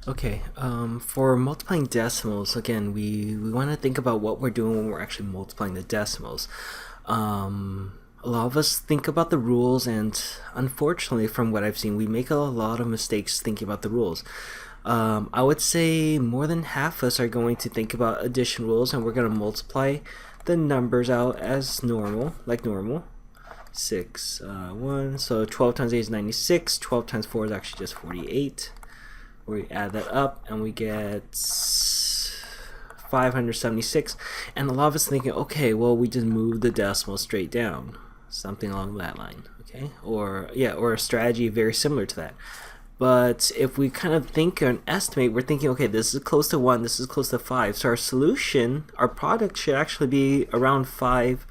Okay, for multiplying decimals, again, we want to think about what we're doing when we're actually multiplying the decimals. A lot of us think about the rules, and unfortunately, from what I've seen, we make a lot of mistakes thinking about the rules. I would say more than half of us are going to think about addition rules, and we're going to multiply the numbers out as normal, like normal. 6, 1, so 12 times 8 is 96, 12 times 4 is actually just 48. We add that up and we get 576. And a lot of us thinking, okay, well, we just move the decimal straight down, something along that line, okay? Or a strategy very similar to that. But if we kind of think and estimate, we're thinking, okay, this is close to 1, this is close to 5. So our solution, our product should actually be around 5,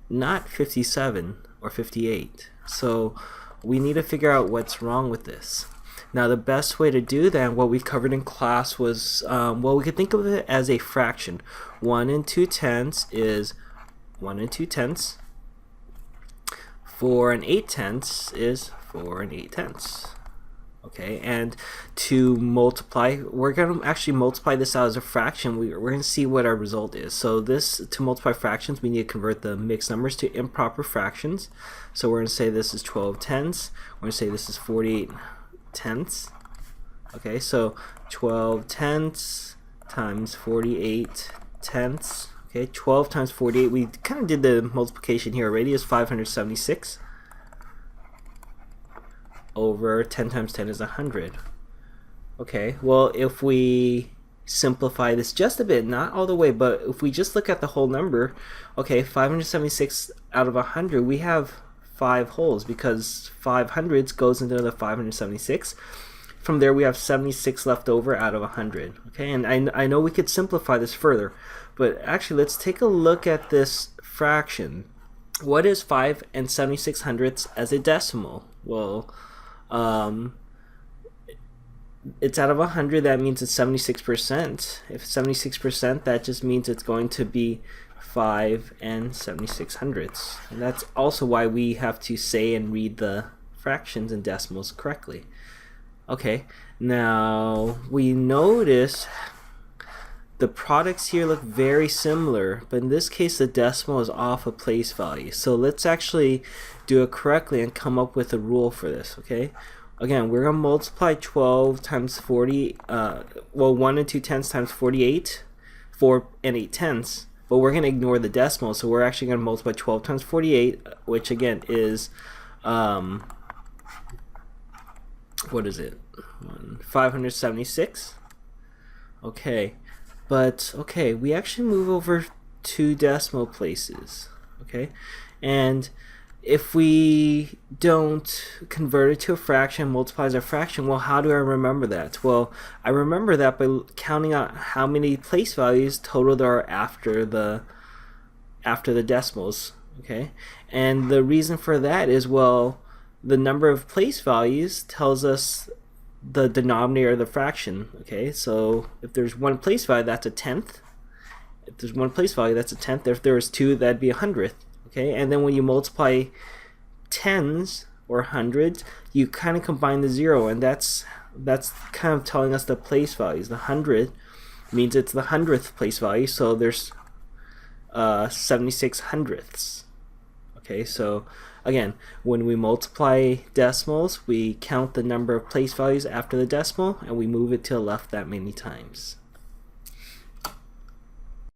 not 57 or 58. So we need to figure out what's wrong with this. Now, the best way to do that, what we've covered in class, was, well, we could think of it as a fraction. 1 and 2 tenths is 1 and 2 tenths. 4 and 8 tenths is 4 and 8 tenths. Okay, and to multiply, we're going to actually multiply this out as a fraction. We're going to see what our result is. So to multiply fractions, we need to convert the mixed numbers to improper fractions. So we're going to say this is 12 tenths. We're going to say this is 48 tenths. Okay, so 12 tenths times 48 tenths. Okay, 12 times 48, we kind of did the multiplication here already, is 576 over 10 times 10 is 100. Okay, well, if we simplify this just a bit, not all the way, but if we just look at the whole number, okay, 576 out of 100, we have 5 wholes because 5 hundredths goes into the 576. From there, we have 76 left over out of 100. Okay, and I know we could simplify this further, but actually, let's take a look at this fraction. What is 5 and 76 hundredths as a decimal? Well, it's out of 100, that means it's 76%. If it's 76%, that just means it's going to be 5 and 76 hundredths. And that's also why we have to say and read the fractions and decimals correctly. Okay, now we notice the products here look very similar, but in this case the decimal is off a place value. So let's actually do it correctly and come up with a rule for this, okay? Again, we're going to multiply 12 times 40, 1 and 2 tenths times 48, 4 and 8 tenths, but we're going to ignore the decimal, so we're actually going to multiply 12 times 48, which again is, what is it? 576. Okay, but okay, we actually move over 2 decimal places, okay? And if we don't convert it to a fraction, multiply as a fraction, well, how do I remember that? Well, I remember that by counting out how many place values total there are after the decimals, okay? And the reason for that is, well, the number of place values tells us the denominator of the fraction, okay? So if there's 1 place value, that's a tenth. If there's 1 place value, that's a tenth. If there was 2, that'd be a hundredth. Okay, and then when you multiply tens or hundreds, you kind of combine the 0, and that's kind of telling us the place values. The 100 means it's the 100th place value, so there's 76 hundredths. Okay, so again, when we multiply decimals, we count the number of place values after the decimal, and we move it to the left that many times.